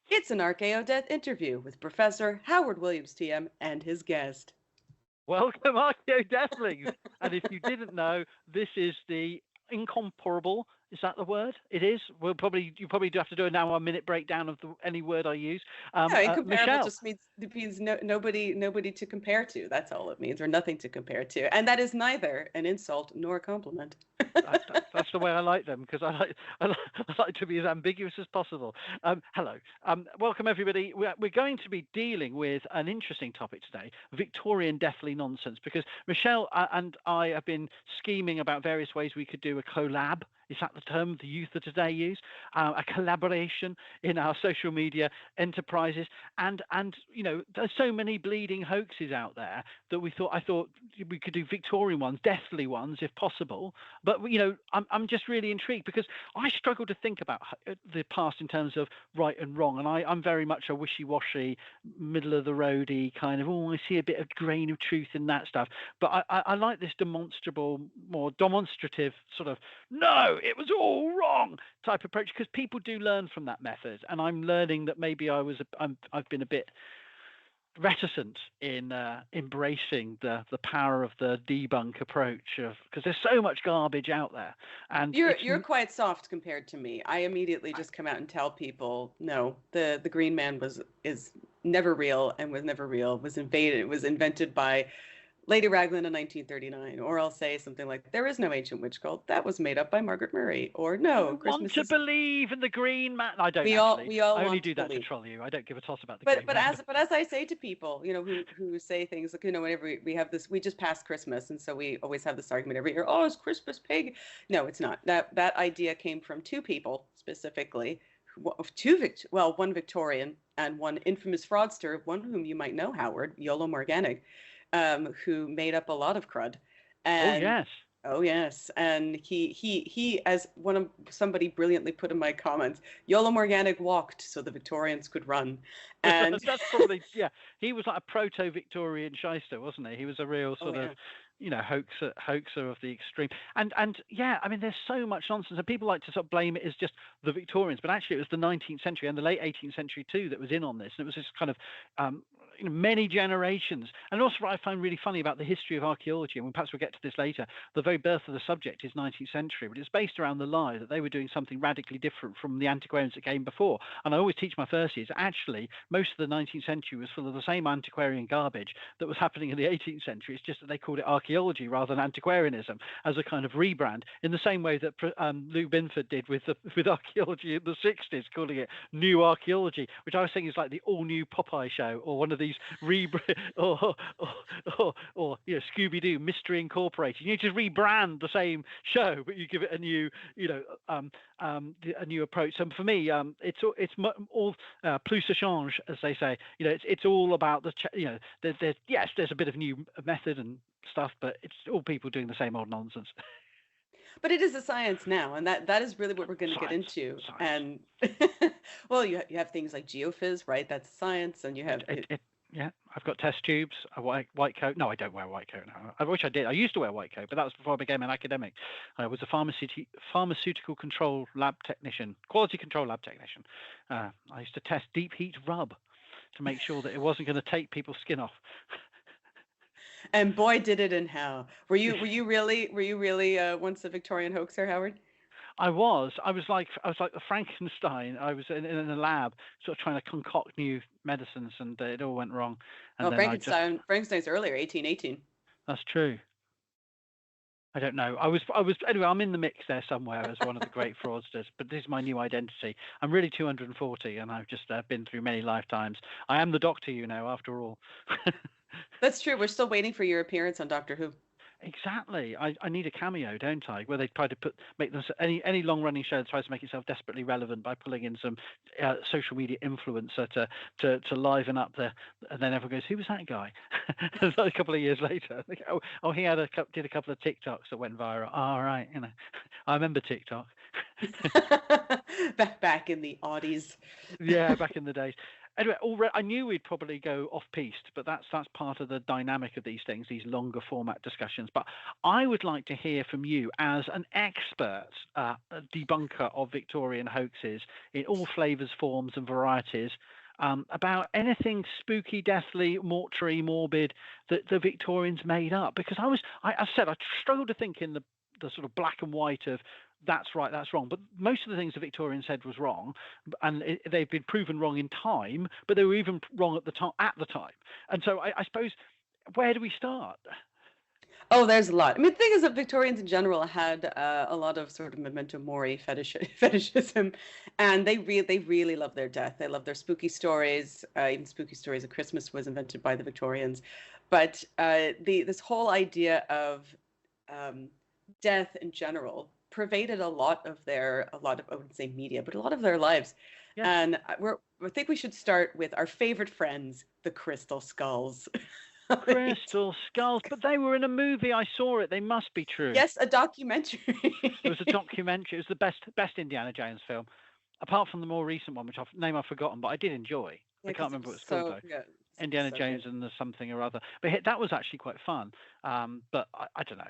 It's an RKO Death interview with Professor Howard Williams, TM, and his guest. Welcome, Archeo Deathlings. And if you didn't know, this is the incomparable. Is that the word? It is. You probably do have to do now a minute breakdown of any word I use. No, incomparable Michelle. just means nobody to compare to. That's all it means, or nothing to compare to. And that is neither an insult nor a compliment. That's the way I like them, because I like to be as ambiguous as possible. Hello, welcome everybody. We're going to be dealing with an interesting topic today: Victorian deathly nonsense. Because Michelle and I have been scheming about various ways we could do a collab. Is that the term the youth of today use? A collaboration in our social media enterprises, and there's so many bleeding hoaxes out there that I thought we could do Victorian ones, deathly ones, if possible. But I'm just really intrigued, because I struggle to think about the past in terms of right and wrong, and I'm very much a wishy-washy, middle of the roady kind of. Oh, I see a bit of grain of truth in that stuff. But I like this more demonstrative sort of no, it was all wrong type approach, because people do learn from that method, and I'm learning that maybe I've been a bit reticent in embracing the power of the debunk approach, because there's so much garbage out there, and you're quite soft compared to me. I immediately just come out and tell people, no, the Green Man is never real, and was never real. Was invented by Lady Raglan in 1939. Or I'll say something like, there is no ancient witch cult. That was made up by Margaret Murray. Or no, I Christmas want to believe in the Green Man. I don't we actually. all I only want do to that to believe. troll you. I don't give a toss about the But Green Man. as I say to people, who say things like, whenever we have this, we just passed Christmas, and so we always have this argument every year. Oh, it's Christmas pig. No, it's not. That idea came from two people specifically, one Victorian and one infamous fraudster, one whom you might know, Howard, Yolo Morganic, who made up a lot of crud. Oh And yes. oh yes, and he as somebody brilliantly put in my comments, Yolo Morganic walked so the Victorians could run, and That's probably, yeah. He was like a proto-Victorian shyster, wasn't he? He was a real oh sort of, yeah. hoaxer of the extreme. And yeah, I mean, there's so much nonsense, and people like to sort of blame it as just the Victorians, but actually it was the 19th century and the late 18th century too that was in on this, and it was this kind of many generations. And also, what I find really funny about the history of archaeology, and perhaps we'll get to this later, the very birth of the subject is 19th century, but it's based around the lie that they were doing something radically different from the antiquarians that came before. And I always teach my first years, actually, most of the 19th century was full of the same antiquarian garbage that was happening in the 18th century. It's just that they called it archaeology rather than antiquarianism, as a kind of rebrand, in the same way that Lou Binford did with archaeology in the 60s, calling it new archaeology, which I was thinking is like the all-new Popeye show, or one of these or Scooby-Doo Mystery Incorporated. You need to rebrand the same show, but you give it a new a new approach. So for me, it's all plus ça change, as they say. It's all about there's a bit of new method and stuff, but it's all people doing the same old nonsense. But it is a science now, and that is really what we're going to get into. Science. And well, you have things like geophys, right? That's science, and you have Yeah, I've got test tubes, a white coat. No, I don't wear a white coat now. I wish I did. I used to wear a white coat, but that was before I became an academic. I was a pharmaceutical control lab technician, quality control lab technician. I used to test deep heat rub to make sure that it wasn't going to take people's skin off. And boy, did it in hell. Were you really once a Victorian hoaxer, Howard? I was like the Frankenstein. I was in a lab, sort of trying to concoct new medicines, and it all went wrong. And Oh, then Frankenstein's earlier, 1818. That's true. I don't know. I was anyway. I'm in the mix there somewhere as one of the great fraudsters. But this is my new identity. I'm really 240, and I've just been through many lifetimes. I am the Doctor, after all. That's true. We're still waiting for your appearance on Doctor Who. Exactly. I need a cameo, don't I? Where they try to make them any long running show that tries to make itself desperately relevant by pulling in some social media influencer to liven up and then everyone goes, who was that guy? A couple of years later, they go, oh, he did a couple of TikToks that went viral. All right, I remember TikTok. Back in the Audies. Yeah, back in the days. Anyway, already, I knew we'd probably go off piste, but that's part of the dynamic of these things, these longer format discussions. But I would like to hear from you as an expert debunker of Victorian hoaxes in all flavours, forms, and varieties. About anything spooky, deathly, mortuary, morbid that the Victorians made up. Because I said, I struggled to think in the sort of black and white of that's right, that's wrong. But most of the things the Victorians said was wrong, and they've been proven wrong in time. But they were even wrong at the time. And so I suppose, where do we start? Oh, there's a lot. I mean, the thing is that Victorians in general had a lot of sort of memento mori fetishism, and they really love their death. They love their spooky stories. Even spooky stories of Christmas was invented by the Victorians. But this whole idea of death in general pervaded a lot of I wouldn't say media, but a lot of their lives. Yes. And I think we should start with our favorite friends, the Crystal Skulls. Crystal Skulls, but they were in a movie. I saw it. They must be true. Yes, a documentary. It was a documentary. It was the best Indiana Jones film, apart from the more recent one, which I've forgotten, but I did enjoy. Yeah, I can't remember what it's so, called though. yeah, Indiana so Jones good. and the something or other. But that was actually quite fun. But I don't know.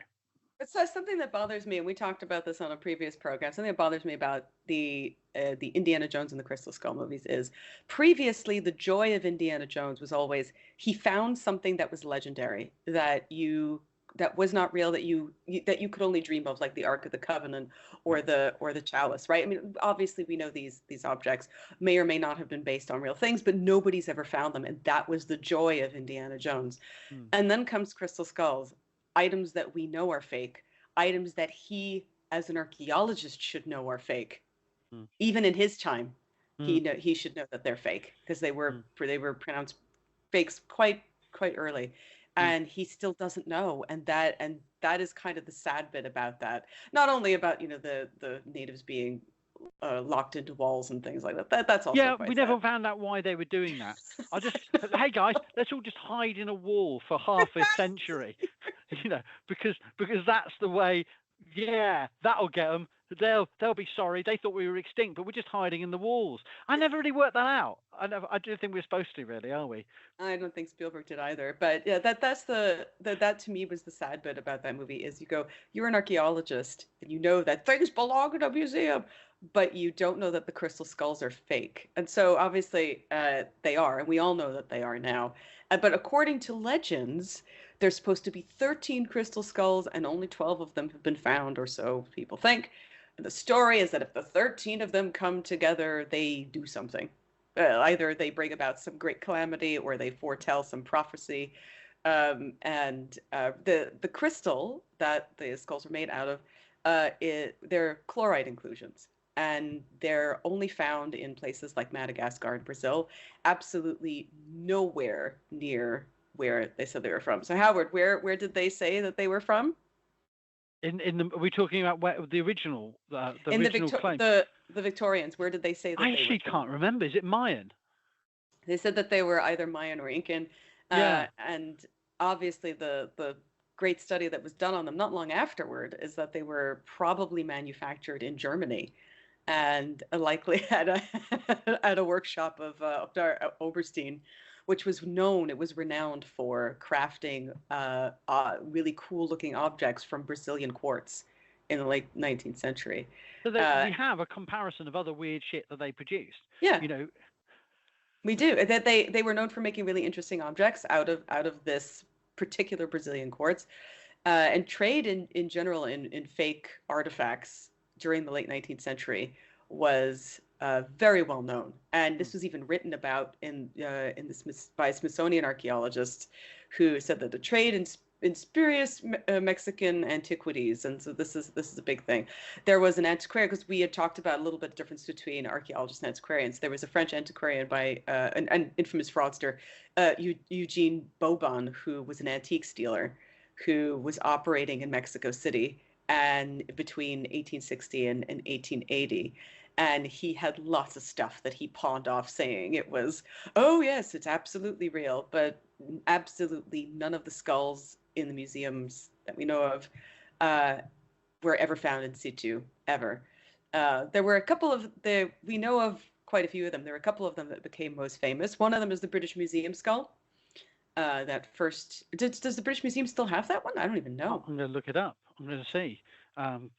It's something that bothers me, and we talked about this on a previous program. Something that bothers me about the Indiana Jones and the Crystal Skull movies is previously the joy of Indiana Jones was always he found something that was legendary, that was not real, that you could only dream of, like the Ark of the Covenant or the chalice, right? I mean, obviously we know these objects may or may not have been based on real things, but nobody's ever found them, and that was the joy of Indiana Jones. And then comes Crystal Skulls, items that we know are fake, items that he, as an archaeologist, should know are fake. Even in his time, he should know that they're fake because they were pronounced fakes quite early, and he still doesn't know. And that is kind of the sad bit about that. Not only about the natives being locked into walls and things like that. That's also quite we sad. never found out why they were doing that. Hey guys, let's all just hide in a wall for half a century, because that's the way. Yeah, that'll get them. They'll be sorry. They thought we were extinct, but we're just hiding in the walls. I never really worked that out. I don't think we're supposed to, really, are we? I don't think Spielberg did either. But yeah, that to me was the sad bit about that movie is you're an archaeologist and you know that things belong in a museum, but you don't know that the crystal skulls are fake. And so obviously they are, and we all know that they are now. But according to legends, there's supposed to be 13 crystal skulls and only 12 of them have been found, or so people think. And the story is that if the 13 of them come together, they do something. Either they bring about some great calamity or they foretell some prophecy. And the crystal that the skulls are made out of, they're chloride inclusions. And they're only found in places like Madagascar and Brazil, absolutely nowhere near where they said they were from. So Howard, where did they say that they were from? Are we talking about the original claim? The Victorians, where did they say that I they actually were can't remember. Is it Mayan? They said that they were either Mayan or Incan. Yeah. And obviously the great study that was done on them not long afterward is that they were probably manufactured in Germany and likely at a workshop of Oberstein, which was renowned for crafting really cool looking objects from Brazilian quartz in the late 19th century. So we have a comparison of other weird shit that they produced. Yeah. We do. That they were known for making really interesting objects out of this particular Brazilian quartz, and trade in general in fake artifacts during the late 19th century was very well known. And this was even written about by Smithsonian archaeologists who said that the trade in spurious Mexican antiquities, and so this is a big thing. There was an antiquarian, because we had talked about a little bit of difference between archaeologists and antiquarians. There was a French antiquarian by an infamous fraudster, Eugene Bobon, who was an antique dealer, who was operating in Mexico City and between 1860 and 1880. And he had lots of stuff that he pawned off saying it was, oh yes, it's absolutely real, but absolutely none of the skulls in the museums that we know of were ever found in situ, ever. There were a couple of we know of quite a few of them. There are a couple of them that became most famous. One of them is the British Museum skull. That first, does the British Museum still have that one? I don't even know. I'm going to look it up. I'm going to see.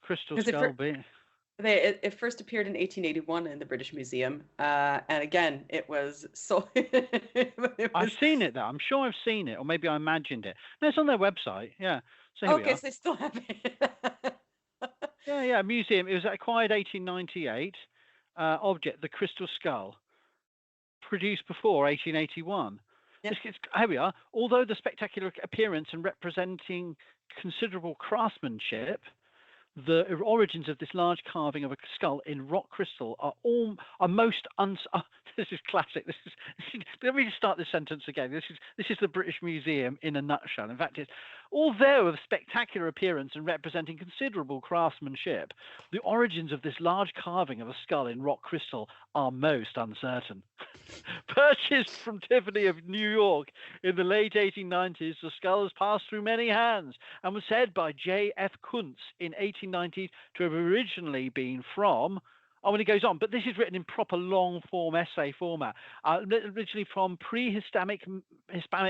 Crystal Because skull. it first appeared in 1881 in the British Museum, and again, it was so. I've seen it though. I'm sure I've seen it, or maybe I imagined it. No, it's on their website. Yeah. So here we Okay, are. so they still have it. Yeah. Museum. It was acquired 1898. Object: the crystal skull, produced before 1881. Yep. Here we are. Although the spectacular appearance and representing considerable craftsmanship, the origins of this large carving of a skull in rock crystal are most this is classic. Let me just start this sentence again. This is the British Museum in a nutshell. In fact, although of spectacular appearance and representing considerable craftsmanship, the origins of this large carving of a skull in rock crystal are most uncertain. Purchased from Tiffany of New York in the late 1890s, the skull has passed through many hands and was said by J.F. Kuntz in 1890 to have originally been from. Oh, and it goes on, but this is written in proper long form essay format, originally from pre-Hispanic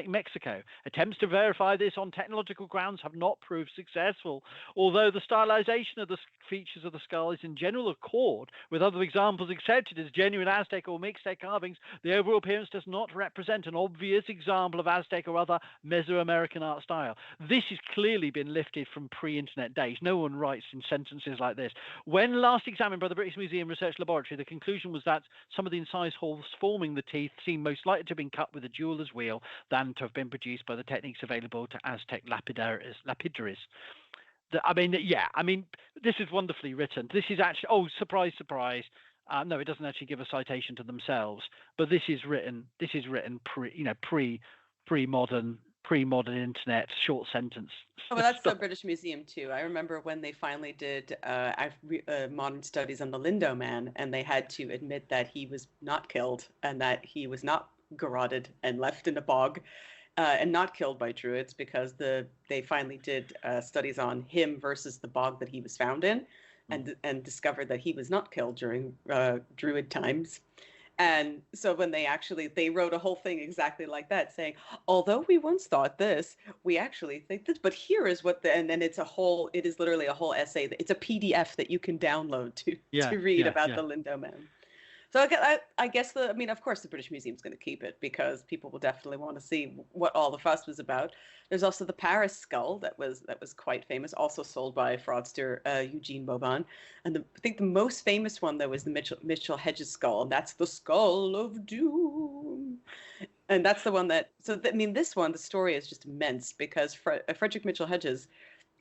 Mexico. Attempts to verify this on technological grounds have not proved successful. Although the stylization of the features of the skull is in general accord with other examples accepted as genuine Aztec or Mixtec carvings, the overall appearance does not represent an obvious example of Aztec or other Mesoamerican art style. This has clearly been lifted from pre-internet days. No one writes in sentences like this. When last examined by the British Museum Research Laboratory, the conclusion was that some of the incised holes forming the teeth seem most likely to have been cut with a jeweler's wheel than to have been produced by the techniques available to Aztec lapidaries. This is wonderfully written. This is actually, surprise, surprise. No, it doesn't actually give a citation to themselves, but this is written pre-modern internet short sentence. Oh, well, that's the British Museum too. I remember when they finally did modern studies on the Lindo Man, and they had to admit that he was not killed and that he was not garroted and left in a bog, and not killed by druids, because they finally did studies on him versus the bog that he was found in, and discovered that he was not killed during druid times. And so when they wrote a whole thing exactly like that, saying, although we once thought this, we actually think this, but here is what and then it is literally a whole essay. It's a PDF that you can download to read about the Lindo Man. So I guess of course the British Museum's going to keep it because people will definitely want to see what all the fuss was about. There's also the Paris skull that was quite famous, also sold by fraudster Eugene Boban. And I think the most famous one though was the Mitchell Hedges skull, and that's the skull of doom. And that's the one this one, the story is just immense because Frederick Mitchell Hedges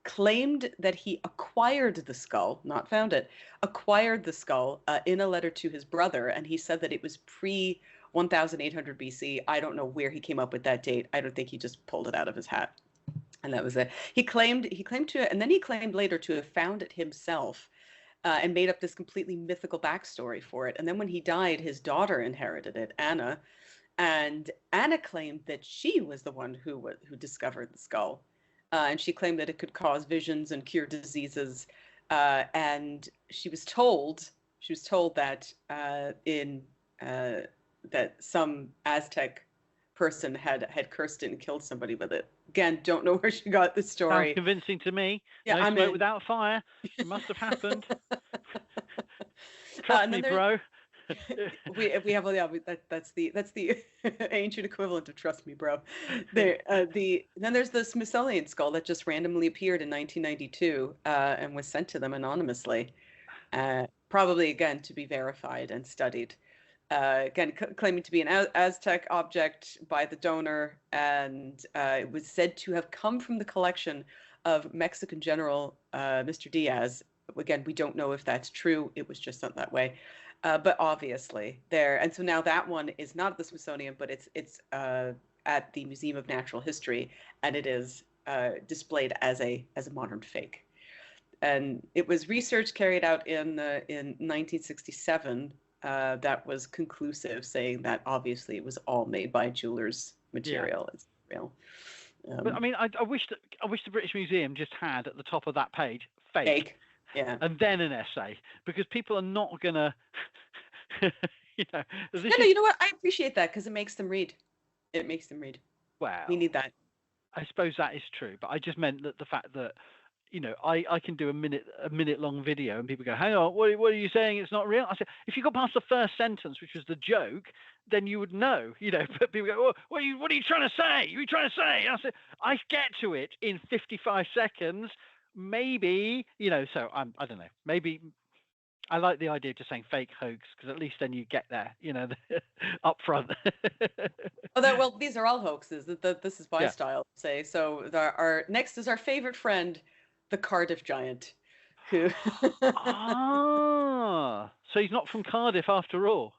claimed that he acquired the skull, not found it, acquired the skull in a letter to his brother, and he said that it was pre-1800 BC. I don't know where he came up with that date. I don't think he just pulled it out of his hat. And that was it. He claimed to, and then he claimed later to have found it himself, and made up this completely mythical backstory for it. And then when he died, his daughter inherited it, Anna, and Anna claimed that she was the one who discovered the skull. And she claimed that it could cause visions and cure diseases. And she was told that that some Aztec person had cursed it and killed somebody with it. Again, don't know where she got the story. Sounds convincing to me. Yeah, no smoke without fire. It must have happened. Trust me, bro. we have that's the ancient equivalent of trust me, bro. Then there's the Smithsonian skull that just randomly appeared in 1992 and was sent to them anonymously, probably again to be verified and studied. Again, claiming to be an Aztec object by the donor, and it was said to have come from the collection of Mexican General Mr. Diaz. Again, we don't know if that's true. It was just sent that way. But obviously there, and so now that one is not at the Smithsonian, but it's at the Museum of Natural History, and it is displayed as a modern fake. And it was research carried out in 1967 that was conclusive, saying that obviously it was all made by jewelers' material. Yeah. It's real. But I wish the British Museum just had at the top of that page fake. Yeah. And then an essay, because people are not gonna You know, this No, no, is you know what? I appreciate that because it makes them read. It makes them read. We well, need that. I suppose that is true, but I just meant that the fact that I can do a minute long video and people go, hang on, what are you saying? It's not real. I said, if you got past the first sentence, which was the joke, then you would know, But people go, what are you trying to say? What are you trying to say? And I said, I get to it in 55 seconds, maybe, So I don't know, maybe. I like the idea of just saying fake hoax because at least then you get there, up front. Although, well, these are all hoaxes. This is my Yeah. style, say. So our next is our favorite friend, the Cardiff Giant, who So he's not from Cardiff after all.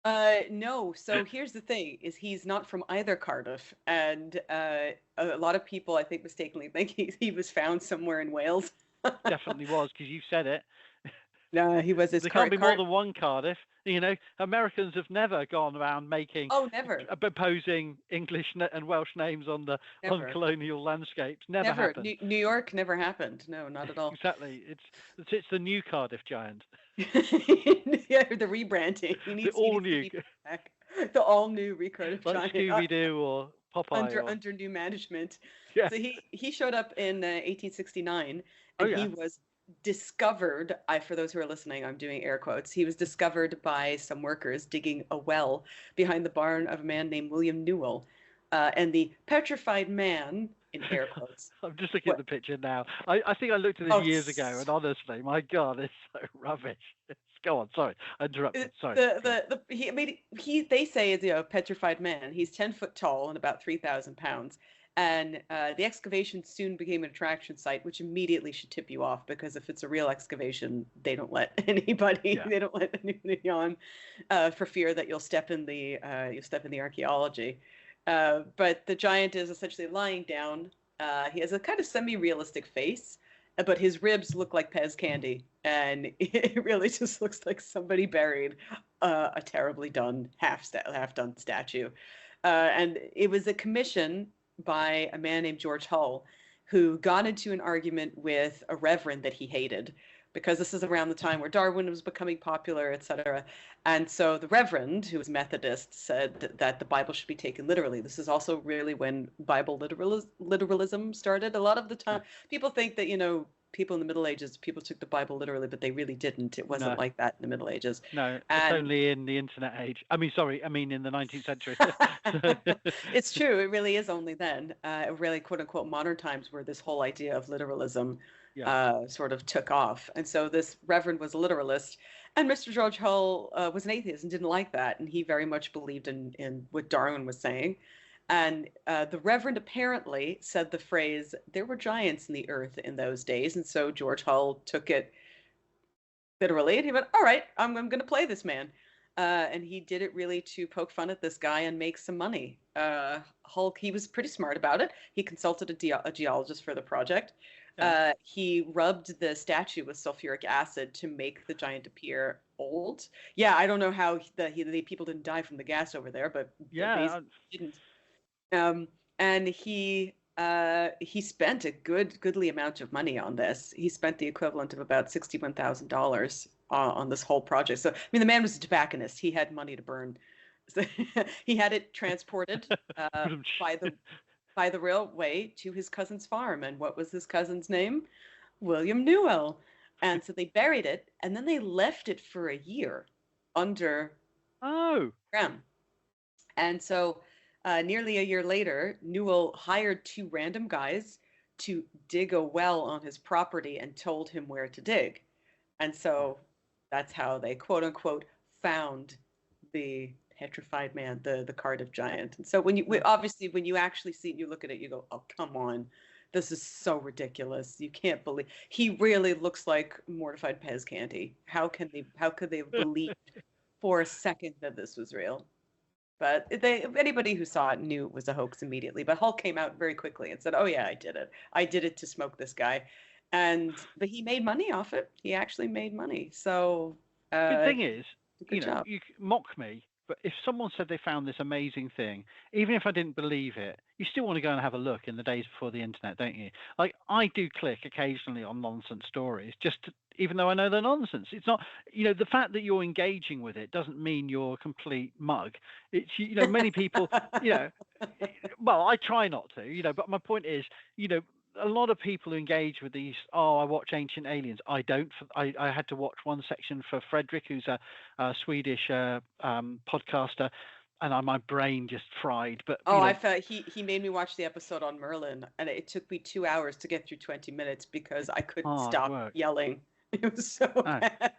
no. So here's the thing: is he's not from either Cardiff, and a lot of people, I think, mistakenly think he was found somewhere in Wales. Definitely was because you said it. No, he was his There can't be more card. than one Cardiff. Americans have never gone around making Oh, never, proposing English and Welsh names on never, colonial landscapes. Never never. happened. New York never happened. No, not at all. Exactly. It's the new Cardiff Giant. Yeah, the rebranding. The all He new, needs to be back. The all new Cardiff like Giant. Scooby Doo or Popeye or Under new management. yeah. So he showed up in 1869, Oh and he yeah. was discovered. For those who are listening, I'm doing air quotes. He was discovered by some workers digging a well behind the barn of a man named William Newell, and the petrified man, in air quotes. I'm just looking at What? the picture now. I think I looked at this Oh, years ago, and honestly, my God, it's so rubbish. Go on, sorry, I interrupted. Sorry. He, I mean, they say is a petrified man. He's 10 foot tall and about 3,000 pounds. And the excavation soon became an attraction site, which immediately should tip you off because if it's a real excavation, they don't let anybody. Yeah. They don't let anybody on for fear that you'll step in the archaeology. But the giant is essentially lying down. He has a kind of semi-realistic face, but his ribs look like Pez candy, and it really just looks like somebody buried a terribly done half done statue. And it was a commission by a man named George Hull, who got into an argument with a reverend that he hated, because this is around the time where Darwin was becoming popular, etc. And so the reverend, who was Methodist, said that the Bible should be taken literally. This is also really when Bible literalism started. A lot of the time, people think that, people in the Middle Ages, people took the Bible literally, but they really didn't. It wasn't like that in the Middle Ages. No, it's only in the internet age. I mean, in the 19th century. It's true. It really is only then, really quote unquote modern times, where this whole idea of literalism sort of took off. And so this reverend was a literalist, and Mr. George Hull was an atheist and didn't like that. And he very much believed in what Darwin was saying. And the Reverend apparently said the phrase, there were giants in the earth in those days. And so George Hull took it literally, and he went, all right, I'm going to play this man. And he did it really to poke fun at this guy and make some money. Hull, he was pretty smart about it. He consulted a geologist for the project. He rubbed the statue with sulfuric acid to make the giant appear old. Yeah, I don't know how the people didn't die from the gas over there, but yeah, didn't. And he spent a goodly amount of money on this. He spent the equivalent of about $61,000 on this whole project. So, I mean, the man was a tobacconist. He had money to burn. So he had it transported by the railway to his cousin's farm. And what was his cousin's name? William Newell. And so they buried it, and then they left it for a year under ground. And so nearly a year later, Newell hired two random guys to dig a well on his property and told him where to dig. And so that's how they, quote unquote, found the petrified man, the Cardiff Giant. And so when you actually see it, you look at it, you go, oh, come on. This is so ridiculous. You can't believe he really looks like mortified Pez candy. How could they have believed for a second that this was real? But anybody who saw it knew it was a hoax immediately. But Hull came out very quickly and said, "Oh yeah, I did it. I did it to smoke this guy," but he made money off it. He actually made money. So the thing is, good job. you mock me But if someone said they found this amazing thing, even if I didn't believe it, you still want to go and have a look in the days before the internet, don't you? Like I do click occasionally on nonsense stories, even though I know they're nonsense. It's not, the fact that you're engaging with it doesn't mean you're a complete mug. It's, many people, you know, well, I try not to, but my point is, a lot of people who engage with these, oh, I watch Ancient Aliens. I don't. I had to watch one section for Frederick, who's a Swedish podcaster, and my brain just fried. But Oh, I felt he made me watch the episode on Merlin, and it took me 2 hours to get through 20 minutes because I couldn't hard stop work. yelling. It was so bad.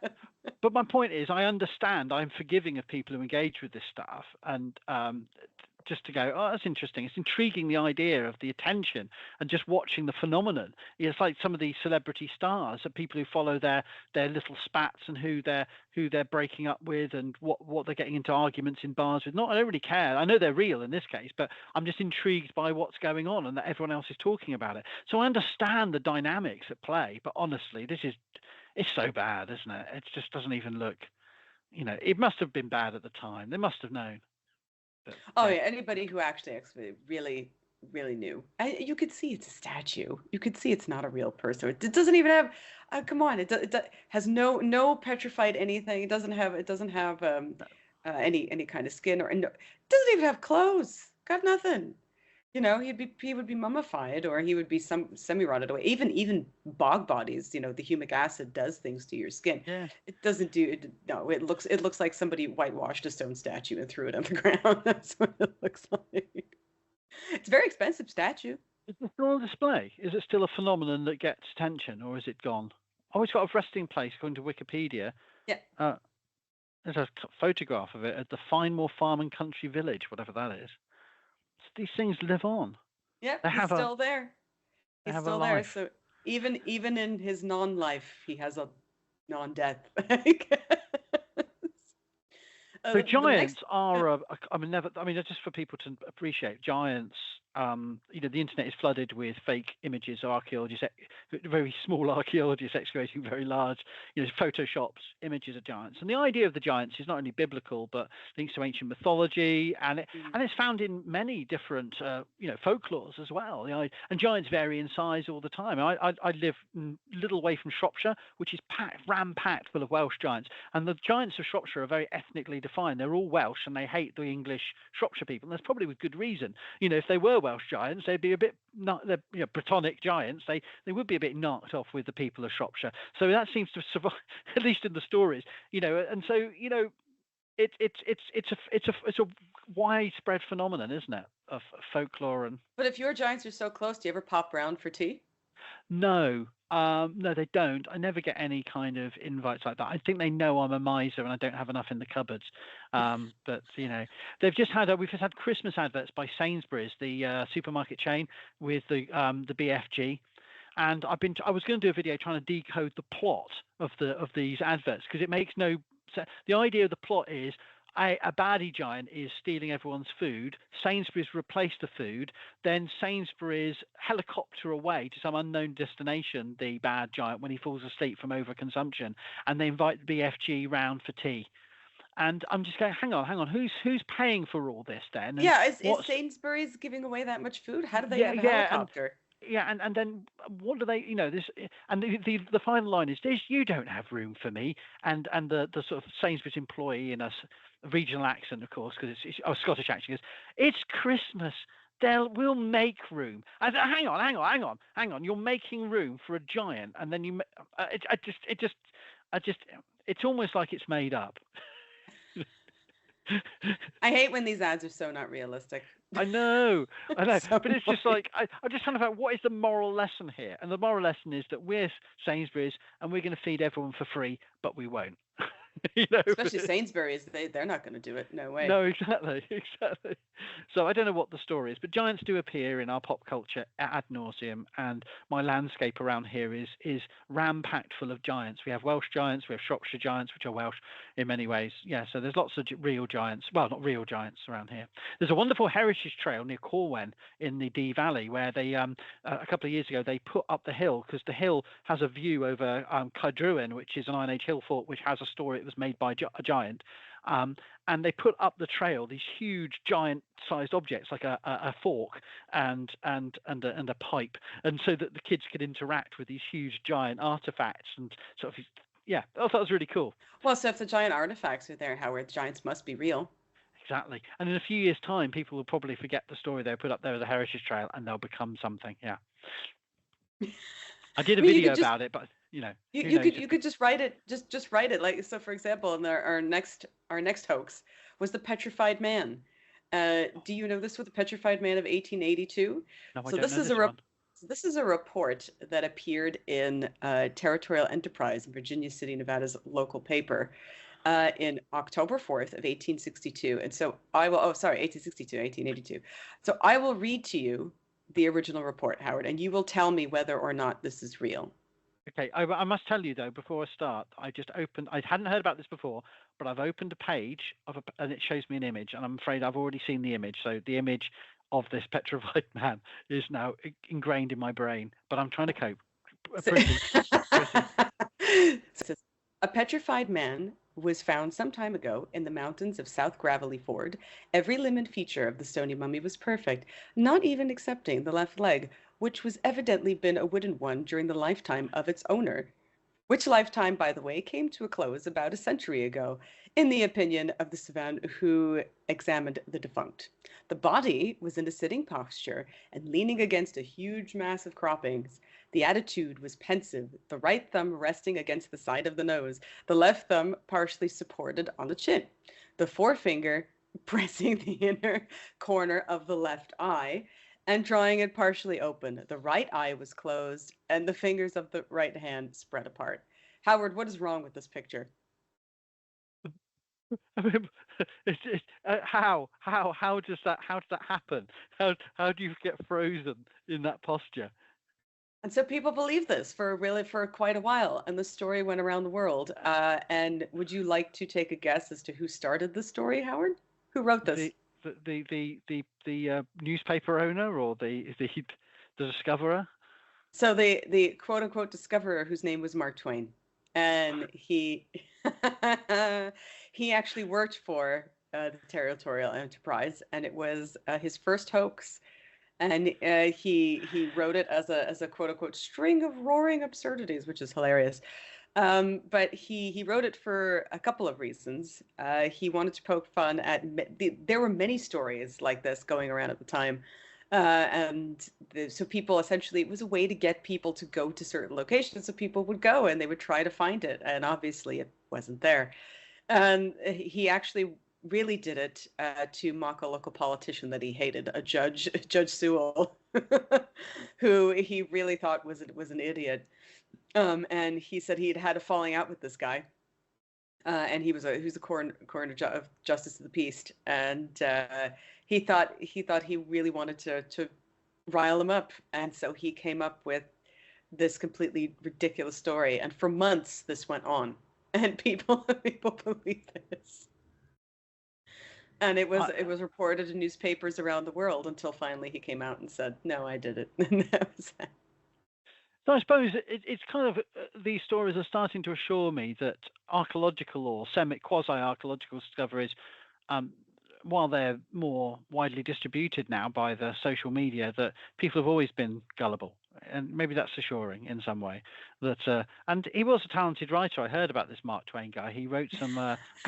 But my point is, I understand. I'm forgiving of people who engage with this stuff, and just to go, oh, that's interesting. It's intriguing, the idea of the attention and just watching the phenomenon. It's like some of these celebrity stars, the people who follow their little spats and who they're breaking up with and what they're getting into arguments in bars with. I don't really care. I know they're real in this case, but I'm just intrigued by what's going on and that everyone else is talking about it. So I understand the dynamics at play, but honestly, it's so bad, isn't it? It just doesn't even look. It must have been bad at the time. They must have known. But, oh yeah, anybody who actually really really knew. You could see it's a statue. You could see it's not a real person. It doesn't even have. Come on, it has no petrified anything. It doesn't have any kind of skin or no, it doesn't even have clothes. Got nothing. He would be mummified, or he would be semi-rotted away. Even bog bodies, the humic acid does things to your skin. Yeah. It doesn't do it. No, it looks like somebody whitewashed a stone statue and threw it on the ground. That's what it looks like. It's a very expensive statue. Is it still on display? Is it still a phenomenon that gets attention, or is it gone? Oh, it's got a resting place according to Wikipedia. Yeah. There's a photograph of it at the Finemore Farm and Country Village, whatever that is. These things live on. Yeah, he's still there. He's still there. So even in his non-life, he has a non-death. So giants are, just for people to appreciate, giants, the internet is flooded with fake images of archaeologists, very small archaeologists excavating very large, photoshops, images of giants. And the idea of the giants is not only biblical, but links to ancient mythology, and it's found in many different, folklores as well. And giants vary in size all the time. I live a little way from Shropshire, which is ram-packed full of Welsh giants. And the giants of Shropshire are very ethnically defined. They're all Welsh, and they hate the English Shropshire people. And that's probably with good reason. If they were Welsh giants, they'd be a bit they're Brittonic giants. They would be a bit knocked off with the people of Shropshire. So that seems to survive, at least in the stories. And so it's a widespread phenomenon, isn't it, of folklore and. But if your giants are so close, do you ever pop round for tea? No, they don't. I never get any kind of invites like that. I think they know I'm a miser and I don't have enough in the cupboards. But we've just had Christmas adverts by Sainsbury's, the supermarket chain, with the BFG. And I was going to do a video trying to decode the plot of these adverts, because it makes no sense. The idea of the plot is a baddie giant is stealing everyone's food. Sainsbury's replace the food. Then Sainsbury's helicopter away to some unknown destination the bad giant when he falls asleep from overconsumption, and they invite the BFG round for tea. And I'm just going, hang on, who's paying for all this then? And yeah, is Sainsbury's giving away that much food? How do they have a helicopter? And then what do they, this, and the final line is this: you don't have room for me. And the sort of Sainsbury's employee in a regional accent, of course, because it's Scottish accent, goes, "It's Christmas. We'll make room." I said, hang on. You're making room for a giant, and then it's almost like it's made up. I hate when these ads are so not realistic. I know, so but it's just like I'm just kind of like, what is the moral lesson here? And the moral lesson is that we're Sainsbury's and we're going to feed everyone for free, but we won't. Especially Sainsbury's, they're not going to do it. No way. No, exactly. So I don't know what the story is, but giants do appear in our pop culture ad nauseum, and my landscape around here is ram-packed full of giants. We have Welsh giants, we have Shropshire giants, which are Welsh in many ways. Yeah, so there's lots of real giants. Well, not real giants around here. There's a wonderful heritage trail near Corwen in the Dee Valley, where they a couple of years ago they put up the hill, because the hill has a view over Cydruin, which is an Iron Age hill fort, which has a story. It was made by a giant, And they put up the trail these huge, giant-sized objects like a fork and a pipe, and so that the kids could interact with these huge, giant artifacts and sort of, yeah, I thought it was really cool. Well, so if the giant artifacts are there, Howard, the giants must be real. Exactly. And in a few years' time, people will probably forget the story they put up there as a heritage trail, and they'll become something. Yeah. I did I a mean, you video could just about it, but you, who you knows could if you could just write it, just write it. Like, so for example, in our next hoax was the petrified man. Do you know this was the petrified man of 1882? no, I So don't this know is this a one. so this is a report that appeared in Territorial Enterprise in Virginia City, Nevada's local paper, in October 4th of 1862. And so I will, oh, sorry, 1862, 1882. So I will read to you the original report, Howard, and you will tell me whether or not this is real. Okay, I must tell you though, before I start, I hadn't heard about this before, but I've opened a page and it shows me an image, and I'm afraid I've already seen the image. So the image of this petrified man is now ingrained in my brain, but I'm trying to cope. Proceed. A petrified man was found some time ago in the mountains of South Gravelly Ford. Every limb and feature of the stony mummy was perfect, not even excepting the left leg, which was evidently been a wooden one during the lifetime of its owner, which lifetime, by the way, came to a close about a century ago, in the opinion of the savant who examined the defunct. The body was in a sitting posture and leaning against a huge mass of croppings. The attitude was pensive, the right thumb resting against the side of the nose, the left thumb partially supported on the chin, the forefinger pressing the inner corner of the left eye and drawing it partially open. The right eye was closed and the fingers of the right hand spread apart. Howard, what is wrong with this picture? I mean, how does that happen? How do you get frozen in that posture? And so people believe this for quite a while, and the story went around the world. And would you like to take a guess as to who started the story, Howard? Who wrote this? The newspaper owner or the discoverer? So the quote unquote discoverer, whose name was Mark Twain, and he he actually worked for the Territorial Enterprise, and it was his first hoax. And he wrote it as a quote unquote string of roaring absurdities, which is hilarious. But he wrote it for a couple of reasons. He wanted to poke fun at there were many stories like this going around at the time. So people essentially, it was a way to get people to go to certain locations. So people would go and they would try to find it. And obviously it wasn't there. And he actually really did it to mock a local politician that he hated, a judge, Judge Sewell, who he really thought was an idiot. And he said he had had a falling out with this guy, and he was a coroner of justice of the peace, and he thought he really wanted to rile him up, and so he came up with this completely ridiculous story, and for months this went on, and people believe this. And it was reported in newspapers around the world until finally he came out and said, "No, I did it." And that was that. So I suppose it's kind of these stories are starting to assure me that archaeological or quasi-archaeological discoveries, um, while they're more widely distributed now by the social media, that people have always been gullible, and maybe that's assuring in some way. And he was a talented writer. I heard about this Mark Twain guy. He wrote some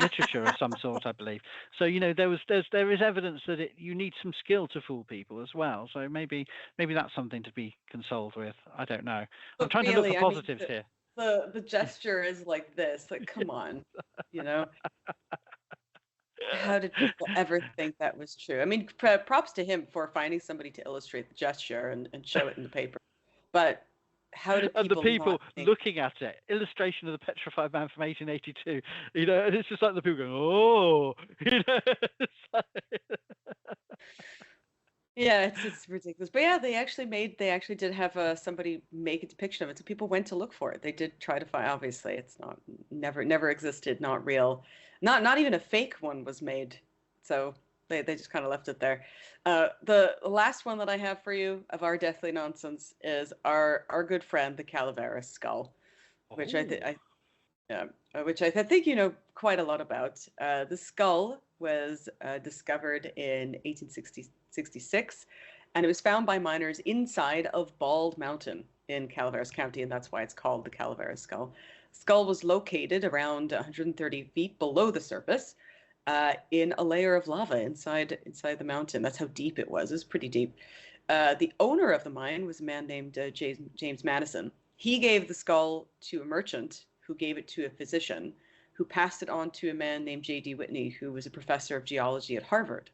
literature of some sort, I believe. So there is evidence that you need some skill to fool people as well. So maybe that's something to be consoled with. I don't know. I'm trying to look for positives here. The gesture is like this. Like, come on, you know. How did people ever think that was true? I mean, props to him for finding somebody to illustrate the gesture and show it in the paper. But how did people and the people not think... looking at it, illustration of the petrified man from 1882, and it's just like the people going, oh, Yeah, it's ridiculous. But yeah, they actually did have somebody make a depiction of it. So people went to look for it. They did try to find, obviously it's never existed, not real. Not even a fake one was made. So they just kind of left it there. The last one that I have for you of our deathly nonsense is our good friend, the Calaveras skull, which I Yeah, which I think you know quite a lot about. The skull was discovered in 1866, and it was found by miners inside of Bald Mountain in Calaveras County, and that's why it's called the Calaveras Skull. Skull was located around 130 feet below the surface, in a layer of lava inside the mountain. That's how deep it was. It was pretty deep. The owner of the mine was a man named James Madison. He gave the skull to a merchant who gave it to a physician who passed it on to a man named J.D. Whitney, who was a professor of geology at Harvard.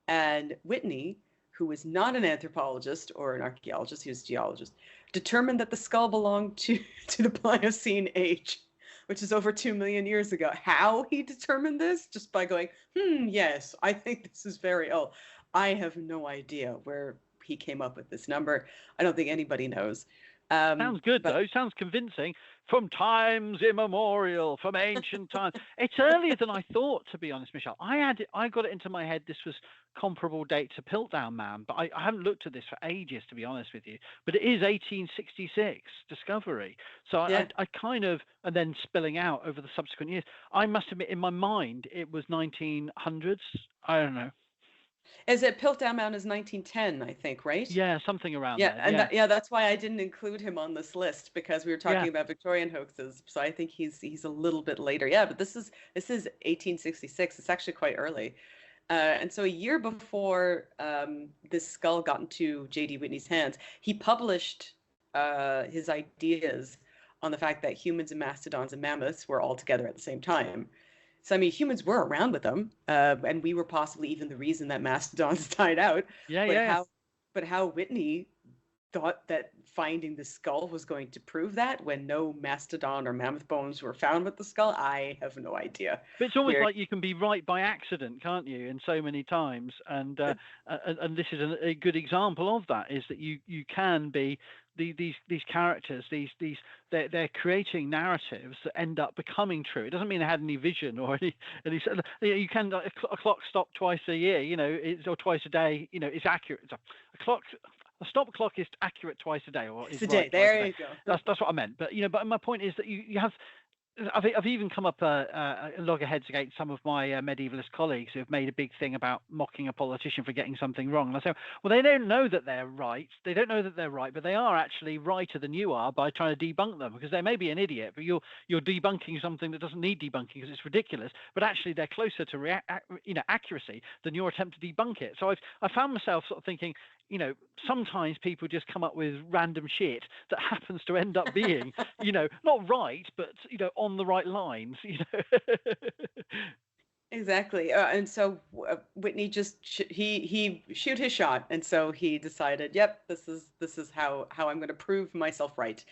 And Whitney, who was not an anthropologist or an archaeologist, he was a geologist, determined that the skull belonged to the Pliocene age, which is over 2 million years ago. How he determined this? Just by going, yes, I think this is very old. I have no idea where he came up with this number. I don't think anybody knows. Sounds good But though. Sounds convincing. From times immemorial, from ancient times. It's earlier than I thought, to be honest, Michelle. I got it into my head this was comparable date to Piltdown Man, but I haven't looked at this for ages, to be honest with you. But it is 1866 discovery. So yeah, I kind of, and then spilling out over the subsequent years. I must admit, in my mind, it was 1900s. I don't know. is it Piltdown Mountain is 1910, I think, right? Yeah, something around Yeah, there. and Yeah, yeah, that's why I didn't include him on this list because we were yeah. talking about Victorian hoaxes. So I think he's a little bit later. Yeah, but this is 1866. It's actually quite early. And so a year before this skull got into J.D. Whitney's hands, he published his ideas on the fact that humans and mastodons and mammoths were all together at the same time. So I mean, humans were around with them, and we were possibly even the reason that mastodons died out. Yeah, But yeah. how Whitney thought that finding the skull was going to prove that when no mastodon or mammoth bones were found with the skull, I have no idea. But it's almost We're like you can be right by accident, can't you? In so many times, and this is a good example of that. Is that you can be these characters, these they're creating narratives that end up becoming true. It doesn't mean they had any vision or any. You can a clock stop twice a year, or twice a day. It's accurate. A clock. A stop clock is accurate twice a day, or is today. right twice a There day. you go. That's what I meant. But my point is that you have I've even come up loggerheads against some of my medievalist colleagues who have made a big thing about mocking a politician for getting something wrong. And I say, well, they don't know that they're right. They don't know that they're right, but they are actually righter than you are by trying to debunk them because they may be an idiot, but you're debunking something that doesn't need debunking because it's ridiculous. But actually, they're closer to accuracy than your attempt to debunk it. So I found myself sort of thinking, sometimes people just come up with random shit that happens to end up being, not right, but, on the right lines. Exactly. And so Whitney just he shoot his shot, and so he decided, yep, this is how I'm going to prove myself right.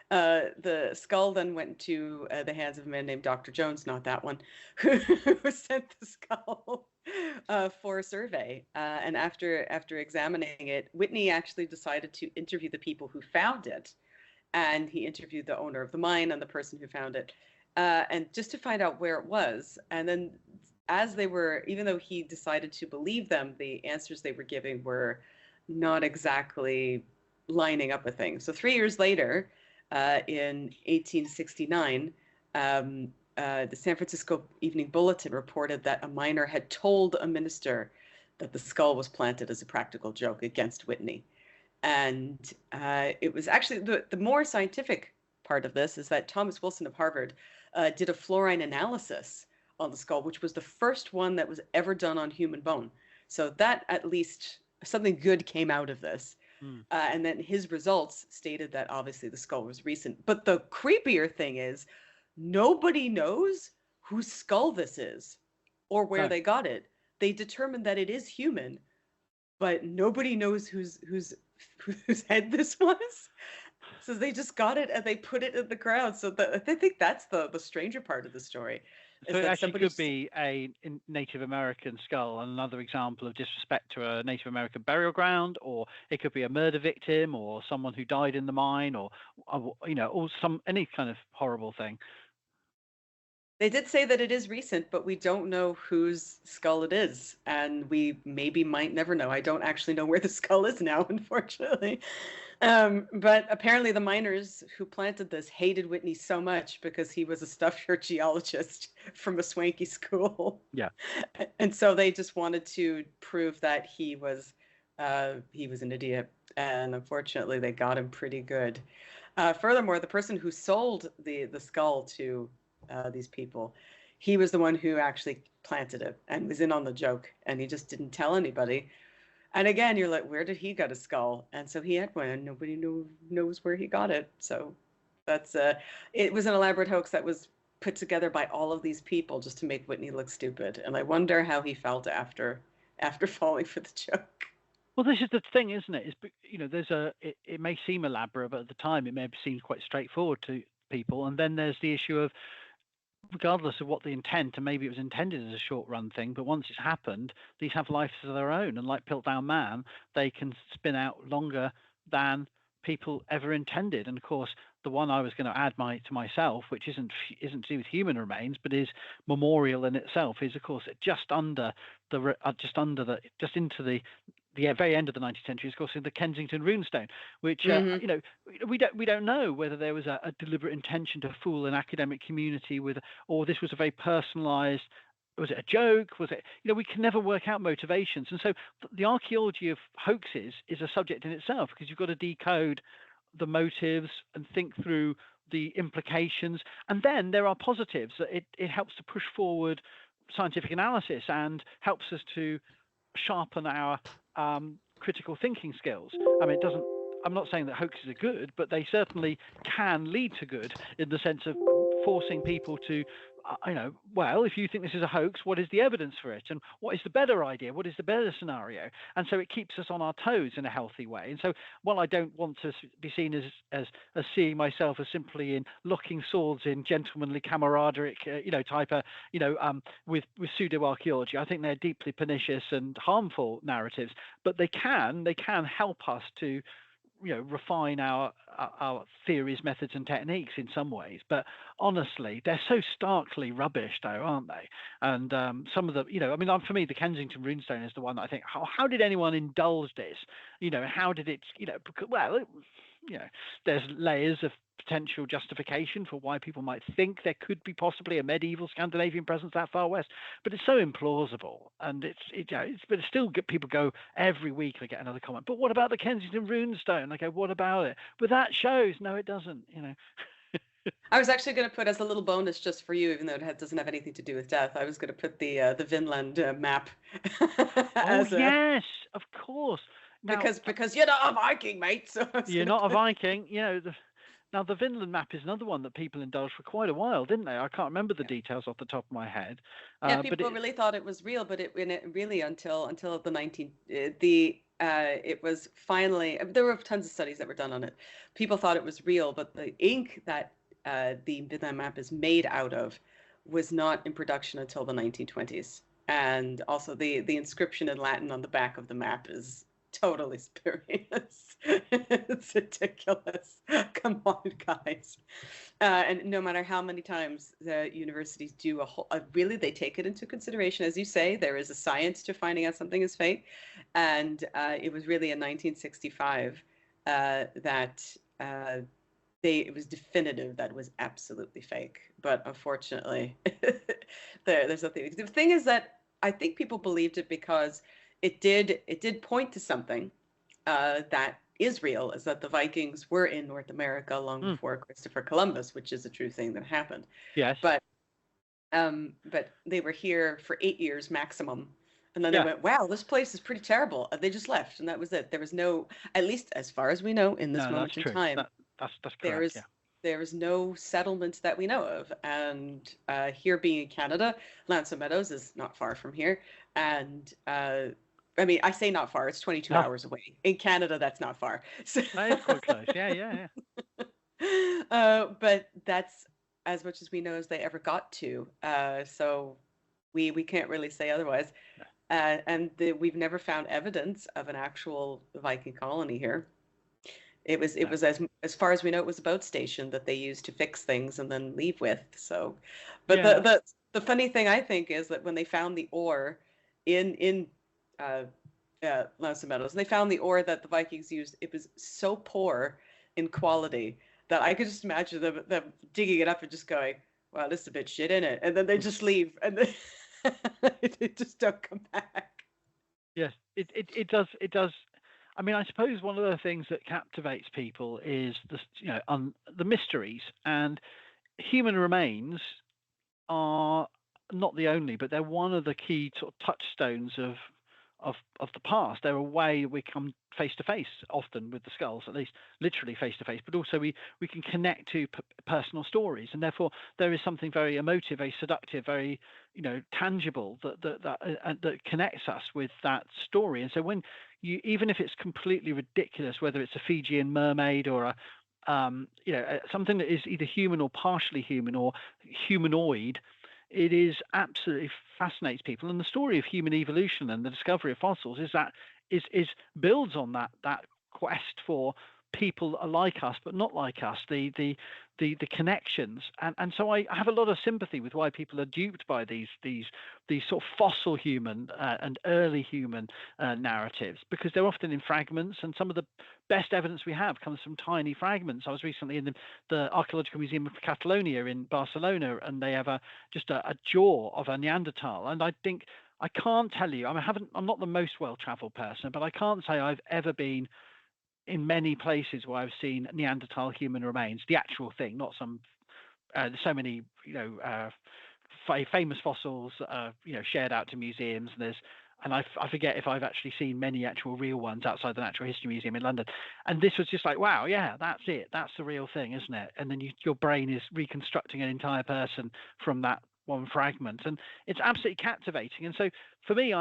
The skull then went to the hands of a man named Dr. Jones, not that one, who sent the skull for a survey. And after examining it, Whitney actually decided to interview the people who found it, and he interviewed the owner of the mine and the person who found it, and just to find out where it was. And then, as they were, even though he decided to believe them, the answers they were giving were not exactly lining up with things. So 3 years later, in 1869, the San Francisco Evening Bulletin reported that a miner had told a minister that the skull was planted as a practical joke against Whitney. And it was actually the more scientific part of this is that Thomas Wilson of Harvard did a fluorine analysis on the skull, which was the first one that was ever done on human bone. So that at least something good came out of this. Hmm. And then his results stated that obviously the skull was recent. But the creepier thing is nobody knows whose skull this is or where No. they got it. They determined that it is human, but nobody knows whose head this was. So they just got it and they put it in the ground. So I think that's the stranger part of the story, So is it that actually somebody. could be a Native American skull, and another example of disrespect to a Native American burial ground, or it could be a murder victim, or someone who died in the mine, or any kind of horrible thing. They did say that it is recent, but we don't know whose skull it is, and we maybe might never know. I don't actually know where the skull is now, unfortunately. But apparently, the miners who planted this hated Whitney so much because he was a stuffed shirt geologist from a swanky school. Yeah. And so they just wanted to prove that he was an idiot, and unfortunately, they got him pretty good. Furthermore, the person who sold the skull to these people, he was the one who actually planted it and was in on the joke, and he just didn't tell anybody. And again, you're like, where did he get a skull? And so he had one, and nobody knows where he got it. So that's it was an elaborate hoax that was put together by all of these people just to make Whitney look stupid. And I wonder how he felt after falling for the joke. Well, this is the thing, isn't it? It may seem elaborate, but at the time it may have seemed quite straightforward to people. And then there's the issue of, regardless of what the intent, and maybe it was intended as a short run thing, but once it's happened, these have lives of their own. And like Piltdown Man, they can spin out longer than people ever intended. And of course, the one I was going to add to myself, which isn't to do with human remains, but is memorial in itself, is of course just into the very end of the 19th century, of course, in the Kensington runestone, which we don't know whether there was a deliberate intention to fool an academic community or this was a very personalized. Was it a joke? Was it, we can never work out motivations. And so the archaeology of hoaxes is a subject in itself, because you've got to decode the motives and think through the implications. And then there are positives. It helps to push forward scientific analysis and helps us to sharpen our critical thinking skills. I mean, I'm not saying that hoaxes are good, but they certainly can lead to good, in the sense of forcing people to, well, if you think this is a hoax, what is the evidence for it? And what is the better idea? What is the better scenario? And so it keeps us on our toes in a healthy way. And so, while I don't want to be seen as seeing myself as simply in locking swords in gentlemanly camaraderie, type of, with pseudo archaeology, I think they're deeply pernicious and harmful narratives. But they can help us to, refine our theories, methods, and techniques in some ways. But honestly, they're so starkly rubbish, though, aren't they? And some of the, for me, the Kensington runestone is the one that I think, how did anyone indulge this? How did it, there's layers of potential justification for why people might think there could be possibly a medieval Scandinavian presence that far west, but it's so implausible. And but it's still people go every week. I get another comment. But what about the Kensington runestone? I go, what about it? But that shows. No, it doesn't. I was actually going to put, as a little bonus just for you, even though it doesn't have anything to do with death, I was going to put the Vinland map. Yes, of course. Now, because you're not a Viking, mate. So you're not a Viking. Now, the Vinland map is another one that people indulged for quite a while, didn't they? I can't remember the details off the top of my head. Yeah, people really thought it was real, but it really until the it was finally, there were tons of studies that were done on it. People thought it was real, but the ink that the Vinland map is made out of was not in production until the 1920s. And also the inscription in Latin on the back of the map is totally spurious. It's ridiculous. Come on, guys. And no matter how many times the universities do really, they take it into consideration. As you say, there is a science to finding out something is fake. And it was really in 1965 that it was definitive that it was absolutely fake. But unfortunately, there's nothing. The thing is that I think people believed it because it did point to something that is real, is that the Vikings were in North America long before Christopher Columbus, which is a true thing that happened. Yes. But they were here for 8 years maximum. And then they went, wow, this place is pretty terrible. And they just left. And that was it. There was no, at least as far as we know in this moment in time, that's correct. There is no settlements that we know of. And here being in Canada, L'Anse aux Meadows is not far from here. And I say not far, it's 22 hours away. In Canada, that's not far. So, it's quite close. Yeah. But that's as much as we know as they ever got to. So we can't really say otherwise. And we've never found evidence of an actual Viking colony here. It was as far as we know, it was a boat station that they used to fix things and then leave with. So, But Yeah. the funny thing I think is that when they found the ore in uh, Los Meadows, and they found the ore that the Vikings used, it was so poor in quality that I could just imagine them digging it up and just going, "Wow, this is a bit shit in it," and then they just leave and they just don't come back. Yes, it does. I mean, I suppose one of the things that captivates people is the mysteries, and human remains are not the only, but they're one of the key sort of touchstones of the past. They're a way we come face to face often with the skulls, at least literally face to face, but also we can connect to personal stories, and therefore there is something very emotive, very seductive, very tangible that connects us with that story. And so when you, even if it's completely ridiculous, whether it's a Fijian mermaid or something that is either human or partially human or humanoid, it is absolutely fascinates people. And the story of human evolution and the discovery of fossils is builds on that quest for people like us but not like us, the connections. And so I have a lot of sympathy with why people are duped by these sort of fossil human and early human narratives, because they're often in fragments, and some of the best evidence we have comes from tiny fragments. I was recently in the Archaeological Museum of Catalonia in Barcelona, and they have just a jaw of a Neanderthal. And I think, I can't tell you, I'm not the most well-traveled person, but I can't say I've ever been in many places where I've seen Neanderthal human remains, the actual thing, not some. There's so many, famous fossils, shared out to museums, and I forget if I've actually seen many actual real ones outside the Natural History Museum in London. And this was just like, wow, yeah, that's it, that's the real thing, isn't it? And then your brain is reconstructing an entire person from that one fragment, and it's absolutely captivating. And so for me,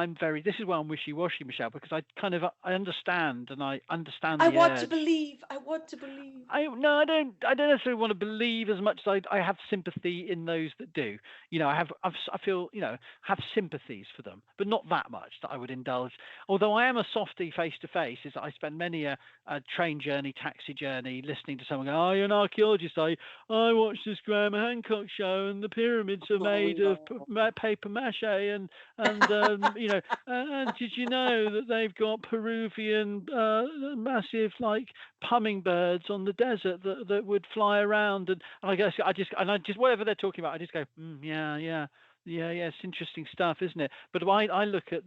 this is why I'm wishy-washy, Michelle, because I understand, and I understand I the want to urge. believe. I want to believe. I don't necessarily want to believe as much as I have sympathy in those that do. I feel, have sympathies for them, but not that much that I would indulge. Although I am a softie face to face, is that I spend many a train journey, taxi journey, listening to someone go, "Oh, you're an archaeologist, I watched this Graham Hancock show, and the pyramids are Oh made of no. paper mache, and and did you know that they've got Peruvian massive like hummingbirds on the desert that would fly around?" And I guess I just whatever they're talking about, I just go, yeah, it's interesting stuff, isn't it? But I look at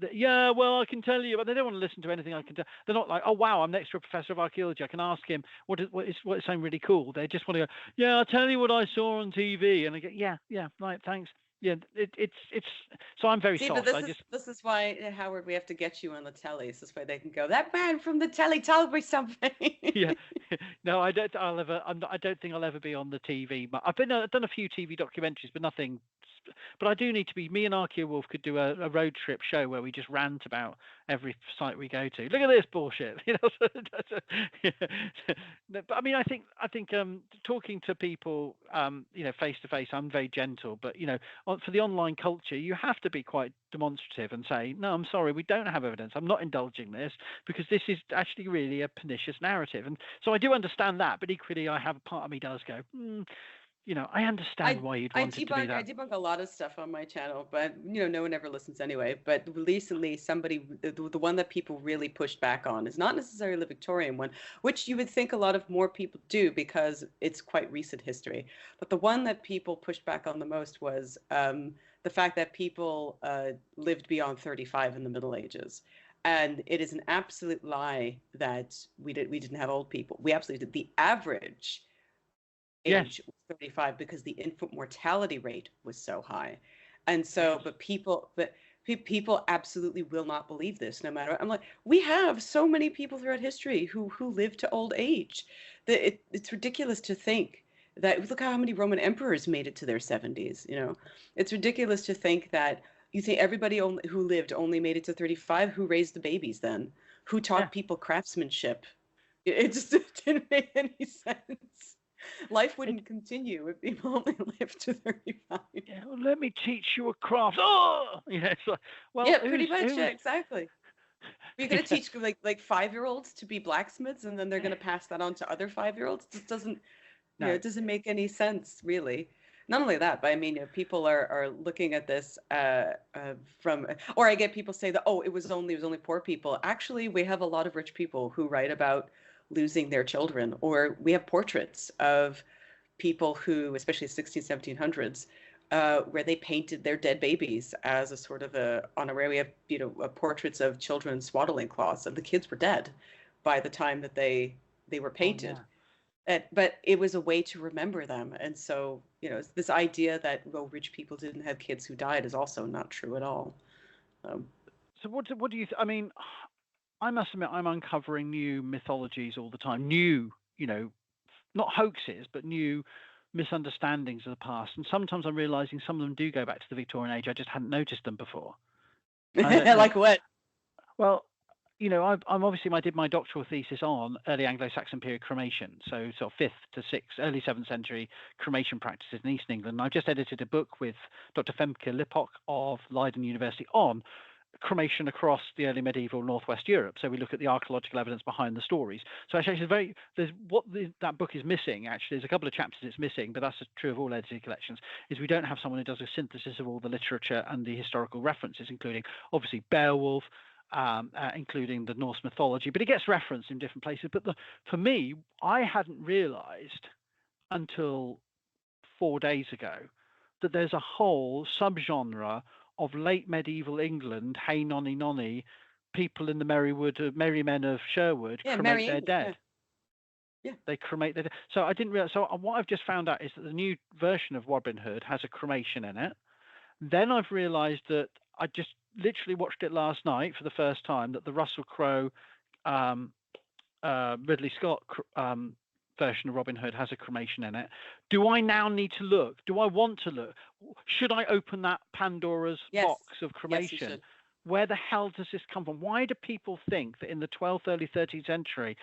well, I can tell you, but they don't want to listen to anything I can tell. They're not like, "Oh wow, I'm next to a professor of archaeology, I can ask him what is something really cool." They just want to go, "Yeah, I'll tell you what I saw on TV," and I go, yeah, right, thanks. Yeah, it's so I'm very See, but soft. I just this is why, Howard, we have to get you on the telly. This is why they can go, "That man from the telly told me something." yeah. No, I don't. I don't think I'll ever be on the TV. But I've done a few TV documentaries, but nothing. But I do need to be. Me and Archeo Wolf could do a road trip show where we just rant about every site we go to. Look at this bullshit. Yeah. But I mean, I think talking to people, face to face, I'm very gentle. But for the online culture, you have to be quite demonstrative and say, "No, I'm sorry, we don't have evidence. I'm not indulging this because this is actually really a pernicious narrative." And so I do understand that, but equally, I have a part of me does go, I understand I why you'd I want it to be debunk I that. debunk a lot of stuff on my channel, but no one ever listens anyway. But recently, the one that people really pushed back on is not necessarily the Victorian one, which you would think a lot of more people do because it's quite recent history. But the one that people pushed back on the most was the fact that people lived beyond 35 in the Middle Ages. And it is an absolute lie that we didn't have old people. We absolutely did. The average Yes, age was 35 because the infant mortality rate was so high. And yes, so, people absolutely will not believe this no matter. I'm like, we have so many people throughout history who live to old age that it's ridiculous to think that, look how many Roman emperors made it to their 70s, It's ridiculous to think that you think everybody who lived only made it to 35. Who raised the babies then? Who yeah. taught people craftsmanship? It just didn't make any sense. Life It, wouldn't continue if people only lived to 35. yeah. Well, let me teach you a craft. Oh, yeah. It's like, well, Yeah, pretty much. Yeah, who's exactly. You're gonna yeah. teach like 5-year-olds to be blacksmiths, and then they're gonna pass that on to other 5-year-olds. It just doesn't, No. it doesn't make any sense, really. not only that, but I mean, people are looking at this from, or I get people say that, oh, it was only poor people. Actually, we have a lot of rich people who write about losing their children, or we have portraits of people who, especially 16, 1700s, where they painted their dead babies as a sort of a honorary. We have, portraits of children in swaddling cloths, and the kids were dead by the time that they were Oh painted. yeah. But it was a way to remember them. And so, this idea that, well, rich people didn't have kids who died is also not true at all. Um, So what do you? I mean, I must admit, I'm uncovering new mythologies all the time. New, not hoaxes, but new misunderstandings of the past. And sometimes I'm realizing some of them do go back to the Victorian age. I just hadn't noticed them before. I don't know. like what? Well, I'm obviously I did my doctoral thesis on early Anglo-Saxon period cremation, so sort of 5th to 6th, early 7th century cremation practices in East England. And I've just edited a book with Dr. Femke Lippok of Leiden University on cremation across the early medieval northwest Europe. So we look at the archaeological evidence behind the stories. So actually, that book is missing. Actually, there's a couple of chapters it's missing, but that's true of all edited collections. Is we don't have someone who does a synthesis of all the literature and the historical references, including obviously Beowulf, including the Norse mythology, but it gets referenced in different places. But for me, I hadn't realised until 4 days ago that there's a whole subgenre of late medieval England, hey nonny nonny, people in the merry men of Sherwood Yeah, cremate Mary their England. dead. Yeah. They cremate their dead. So I didn't realize. So what I've just found out is that the new version of Robin Hood has a cremation in it. Then I've realised that I just literally watched it last night for the first time, that the Russell Crowe, Ridley Scott version of Robin Hood has a cremation in it. Do I now need to look? Do I want to look? Should I open that Pandora's Yes. box of Yes, you cremation? should. Where the hell does this come from? Why do people think that in the 12th, early 13th century,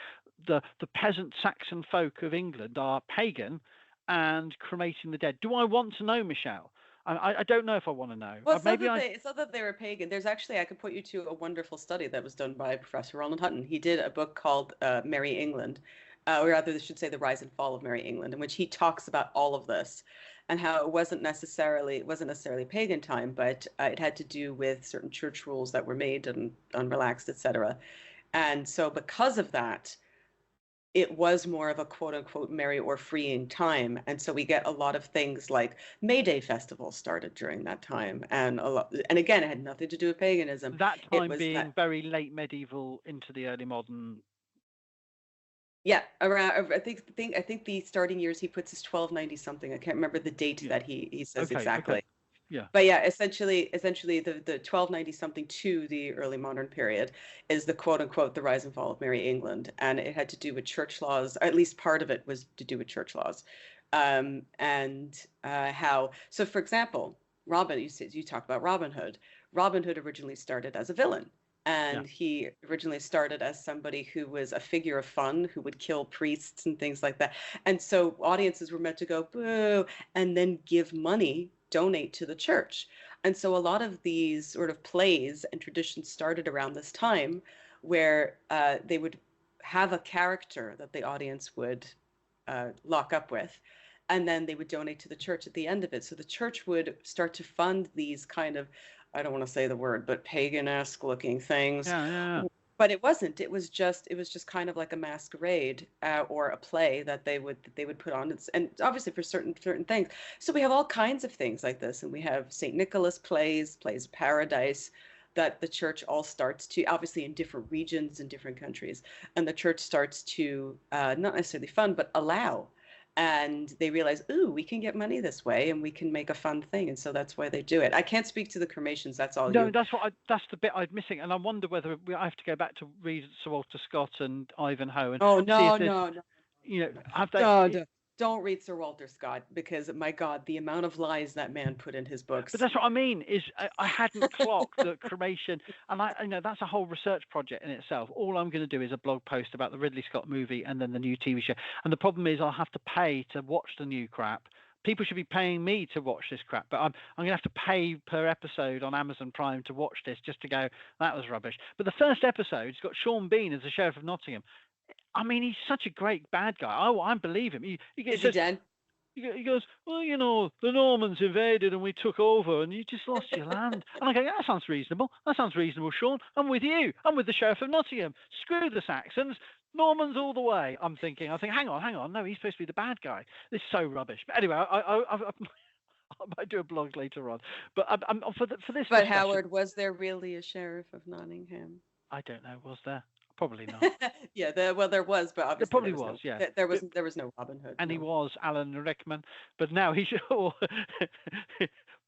the peasant Saxon folk of England are pagan and cremating the dead? Do I want to know, Michelle? I don't know if I want to know. Well, it's not that they were pagan. There's actually, I could put you to a wonderful study that was done by Professor Ronald Hutton. He did a book called Merry England, or rather, I should say, The Rise and Fall of Merry England, in which he talks about all of this and how it wasn't necessarily pagan time, but it had to do with certain church rules that were made and unrelaxed, etc. And so, because of that, it was more of a quote unquote merry or freeing time. And so we get a lot of things like May Day festivals started during that time. And again, it had nothing to do with paganism. That It time was being very late medieval into the early modern. yeah, around, I think the starting years he puts is 1290 something. I can't remember the date that he says exactly. Okay. Yeah. But yeah, essentially the 1290 something to the early modern period is the quote unquote the rise and fall of Merry England, and it had to do with church laws. At least part of it was to do with church laws, and how. So, for example, you talk about Robin Hood. Robin Hood originally started as a villain. And he originally started as somebody who was a figure of fun, who would kill priests and things like that. And so audiences were meant to go, boo, and then give money, donate to the church. And so a lot of these sort of plays and traditions started around this time where they would have a character that the audience would lock up with. And then they would donate to the church at the end of it. So the church would start to fund these kind of, I don't want to say the word, but pagan-esque looking things. Yeah. But it wasn't. It was just kind of like a masquerade or a play that they would put on. And obviously for certain things. So we have all kinds of things like this, and we have St. Nicholas plays of Paradise, that the church all starts to, obviously in different regions in different countries, and the church starts to not necessarily fund but allow. And they realize, ooh, we can get money this way, and we can make a fun thing, and so that's why they do it. I can't speak to the cremations. That's all No, you. that's the bit I'm missing, and I wonder whether I have to go back to read Sir Walter Scott and Ivanhoe and Oh see no, if there's, no, have they? no. Don't read Sir Walter Scott, because my God, the amount of lies that man put in his books. But that's what I mean. Is I hadn't clocked that cremation, and that's a whole research project in itself. All I'm going to do is a blog post about the Ridley Scott movie and then the new TV show. And the problem is, I'll have to pay to watch the new crap. People should be paying me to watch this crap, but I'm going to have to pay per episode on Amazon Prime to watch this, just to go, that was rubbish. But the first episode's got Sean Bean as the Sheriff of Nottingham. I mean, he's such a great bad guy. I believe him. Is he dead? He goes, well, the Normans invaded and we took over and you just lost your land. And I go, yeah, that sounds reasonable. That sounds reasonable, Sean. I'm with you. I'm with the Sheriff of Nottingham. Screw the Saxons. Normans all the way. I think, hang on. No, he's supposed to be the bad guy. This is so rubbish. But anyway, I might do a blog later on. But I'm for this But discussion. Howard, was there really a sheriff of Nottingham? I don't know. Was there? Probably not. Yeah, there was, but obviously There probably was was. no, Yeah. there was no Robin Hood. And he No. was Alan Rickman, but now he's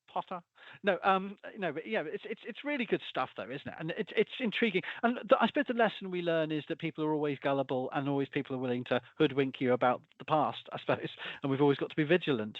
Potter. No, but yeah, it's really good stuff though, isn't it? And it's intriguing. And I suppose the lesson we learn is that people are always gullible, and always people are willing to hoodwink you about the past, I suppose. And we've always got to be vigilant.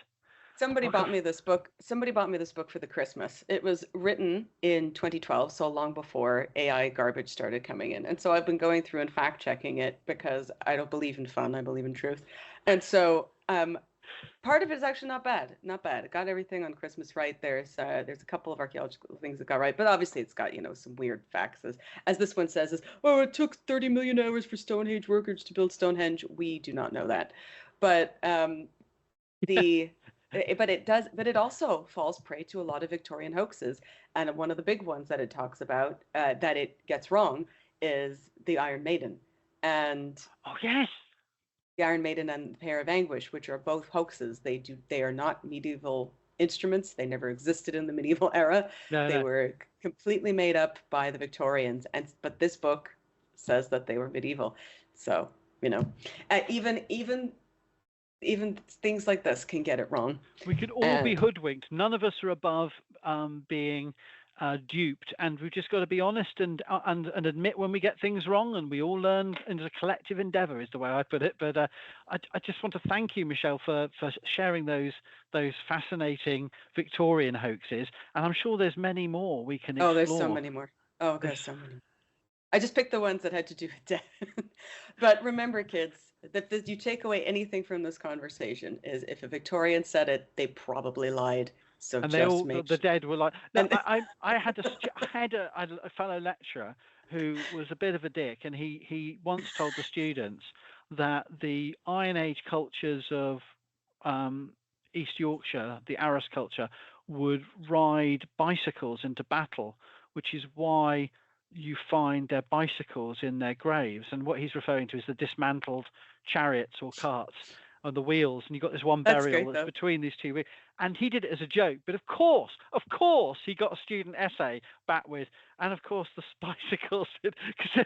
Somebody bought me this book. Somebody bought me this book for the Christmas. It was written in 2012, so long before AI garbage started coming in. And so I've been going through and fact checking it because I don't believe in fun. I believe in truth. And so part of it is actually not bad. Not bad. It got everything on Christmas right. There's a couple of archaeological things that got right, but obviously it's got some weird facts. As this one says, it took 30 million hours for Stonehenge workers to build Stonehenge. We do not know that, but But it also falls prey to a lot of Victorian hoaxes. And one of the big ones that it talks about that it gets wrong is the Iron Maiden. And oh yes, the Iron Maiden and the Pair of Anguish, which are both hoaxes. They are not medieval instruments. They never existed in the medieval era. They were completely made up by the Victorians. But this book says that they were medieval. So, even things like this can get it wrong. We could all be hoodwinked. None of us are above being duped, and we've just got to be honest and admit when we get things wrong, and we all learn. And as a collective endeavour is the way I put it. But I just want to thank you, Michelle, for sharing those fascinating Victorian hoaxes, and I'm sure there's many more we can explore. Oh, there's so many more. Oh, there's so many. I just picked the ones that had to do with death. But remember, kids, that you take away anything from this conversation is if a Victorian said it, they probably lied. So and the dead were like. No, I had a fellow lecturer who was a bit of a dick, and he once told the students that the Iron Age cultures of East Yorkshire, the Arras culture, would ride bicycles into battle, which is why you find their bicycles in their graves. And what he's referring to is the dismantled chariots or carts on the wheels, and you've got this one burial that's between these two wheels. And he did it as a joke, but of course he got a student essay back with, and of course the bicycles, because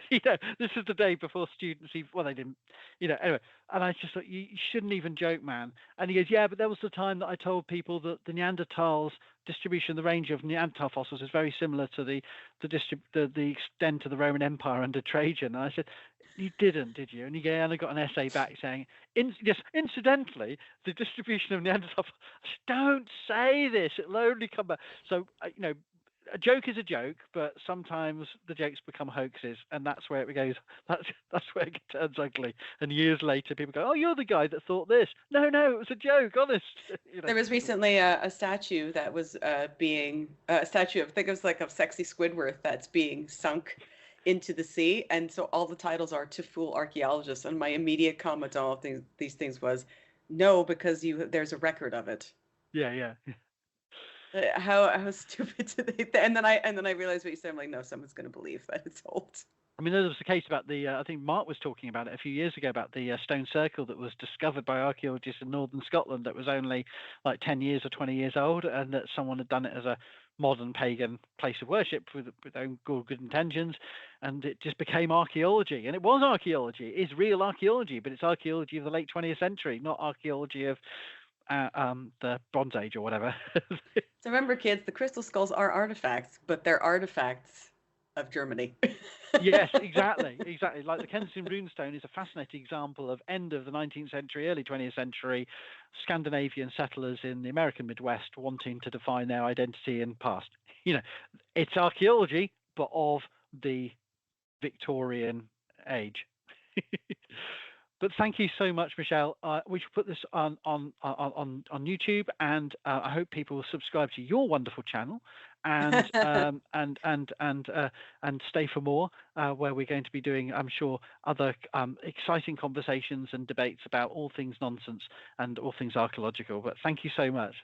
this is the day before students they didn't, anyway. And I just thought, you shouldn't even joke, man. And he goes, yeah, but there was the time that I told people that the Neanderthals distribution, the range of Neanderthal fossils is very similar to the extent of the Roman Empire under Trajan. And I said, you didn't, did you? And I got an essay back saying, yes, incidentally, the distribution of Neanderthal. Don't say this; it'll only come back. So a joke is a joke, but sometimes the jokes become hoaxes, and that's where it goes. That's where it turns ugly. And years later, people go, "Oh, you're the guy that thought this." No, it was a joke, honest. There was recently a statue that was being a statue of, I think it was like of sexy Squidward that's being sunk into the sea, and so all the titles are to fool archaeologists. And my immediate comment on all these things was, no, because there's a record of it. Yeah. How stupid do they? And then I realized what you said. I'm like, no, someone's going to believe that it's old. I mean, there was a case about I think Mark was talking about it a few years ago about the stone circle that was discovered by archaeologists in northern Scotland that was only like 10 years or 20 years old, and that someone had done it as a modern pagan place of worship with own good intentions, and it just became archaeology. And it was archaeology. It is real archaeology, but it's archaeology of the late 20th century, not archaeology of the Bronze Age or whatever. So remember, kids, the crystal skulls are artifacts, but they're artifacts of Germany. Yes, exactly. Like the Kensington runestone is a fascinating example of end of the 19th century, early 20th century Scandinavian settlers in the American Midwest wanting to define their identity and past. It's archaeology, but of the Victorian age. But thank you so much, Michelle. We should put this on YouTube, and I hope people will subscribe to your wonderful channel and and stay for more, where we're going to be doing, I'm sure, other exciting conversations and debates about all things nonsense and all things archaeological. But thank you so much.